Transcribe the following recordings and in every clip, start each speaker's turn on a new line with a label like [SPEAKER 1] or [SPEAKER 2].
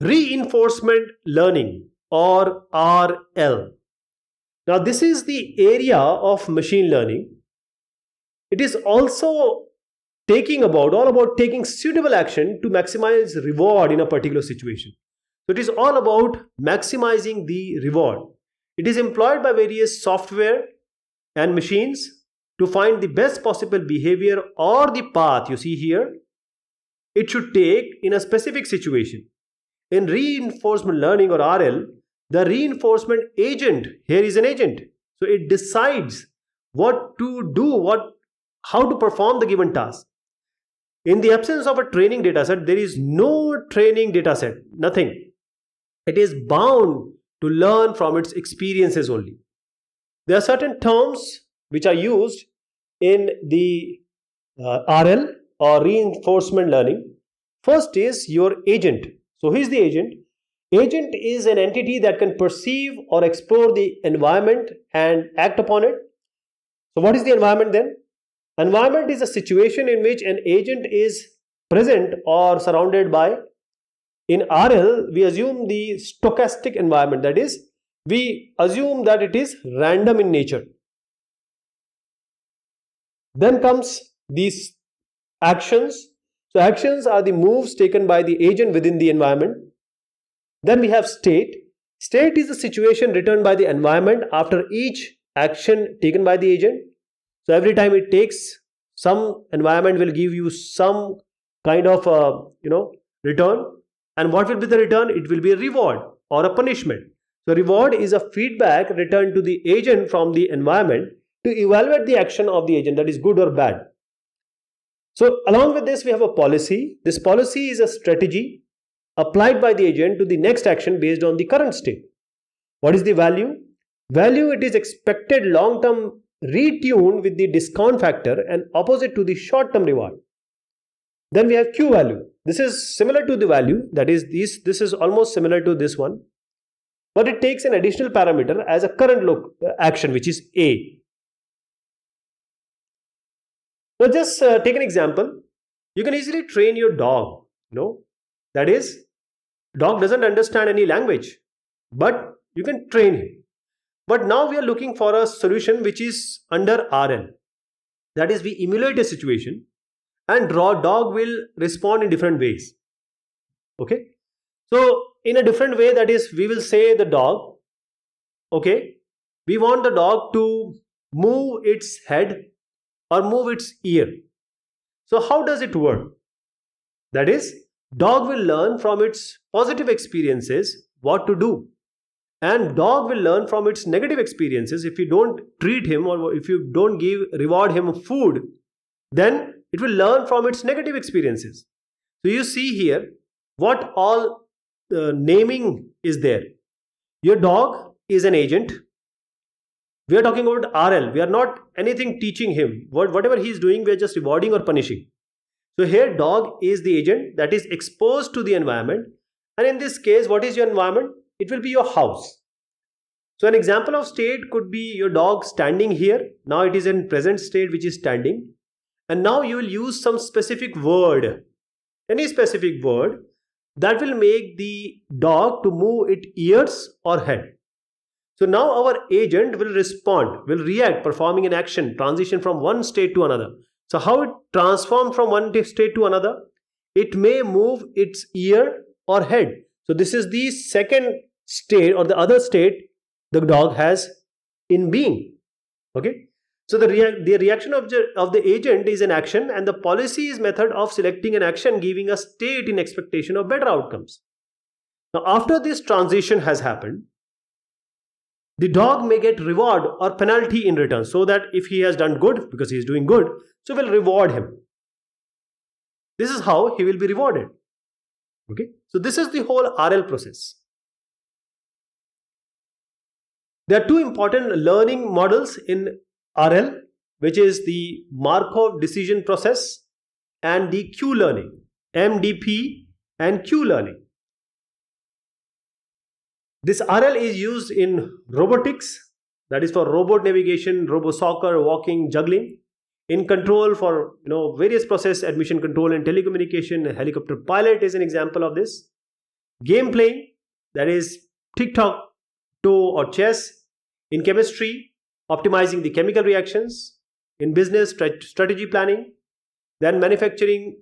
[SPEAKER 1] Reinforcement learning, or RL. Now, this is the area of machine learning. It is also all about taking suitable action to maximize reward in a particular situation. So it is all about maximizing the reward. It is employed by various software and machines to find the best possible behavior or the path you see here it should take in a specific situation. In reinforcement learning, or RL, the reinforcement agent here is an agent. So it decides what to do, how to perform the given task. In the absence of a training dataset, there is no training dataset, nothing. It is bound to learn from its experiences only. There are certain terms which are used in the RL, or reinforcement learning. First is your agent. So who is the agent? Agent is an entity that can perceive or explore the environment and act upon it. So what is the environment then? Environment is a situation in which an agent is present or surrounded by. In RL, we assume the stochastic environment, that is, we assume that it is random in nature. Then comes these actions. So actions are the moves taken by the agent within the environment. Then we have state. State is the situation returned by the environment after each action taken by the agent. So every time it takes, some environment will give you some kind of return. And what will be the return? It will be a reward or a punishment. So reward is a feedback returned to the agent from the environment to evaluate the action of the agent, that is good or bad. So along with this, we have a policy. This policy is a strategy applied by the agent to the next action based on the current state. What is the value? Value, it is expected long-term retuned with the discount factor and opposite to the short-term reward. Then we have Q value. This is similar to the value, that is this is almost similar to this one, but it takes an additional parameter as a current action, which is A. Now just take an example. You can easily train your dog, that is, dog doesn't understand any language, but you can train him. But now we are looking for a solution which is under RL. That is, we emulate a situation and dog will respond in different ways. Okay. So in a different way, that is, we will say the dog, okay, we want the dog to move its head or move its ear. So how does it work? That is, dog will learn from its positive experiences what to do, and dog will learn from its negative experiences. If you don't treat him, or if you don't reward him food, then it will learn from its negative experiences. So you see here what all naming is there. Your dog is an agent. We are talking about RL. We are not anything teaching him. Whatever he is doing, we are just rewarding or punishing. So here dog is the agent that is exposed to the environment. And in this case, what is your environment? It will be your house. So an example of state could be your dog standing here. Now it is in present state, which is standing. And now you will use some specific word, any specific word that will make the dog to move its ears or head. So now our agent will respond, will react, performing an action, transition from one state to another. So how it transforms from one state to another? It may move its ear or head. So this is the second state, or the other state the dog has in being. Okay. So the reaction of the agent is an action, and the policy is method of selecting an action giving a state in expectation of better outcomes. Now after this transition has happened, the dog may get reward or penalty in return, so that if he has done good, because he is doing good, so we'll reward him. This is how he will be rewarded. Okay. So this is the whole RL process. There are two important learning models in RL, which is the Markov decision process and the Q learning, MDP and Q learning. This RL is used in robotics, that is for robot navigation, robo soccer, walking, juggling. In control for various process, admission control and telecommunication, helicopter pilot is an example of this. game playing, that is tic-tac toe or chess. In chemistry, optimizing the chemical reactions. In business, strategy planning. Then manufacturing,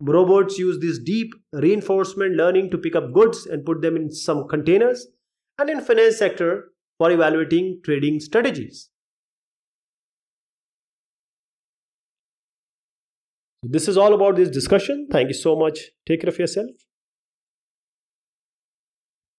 [SPEAKER 1] robots use this deep reinforcement learning to pick up goods and put them in some containers. And in finance sector, for evaluating trading strategies. This is all about this discussion. Thank you so much. Take care of yourself.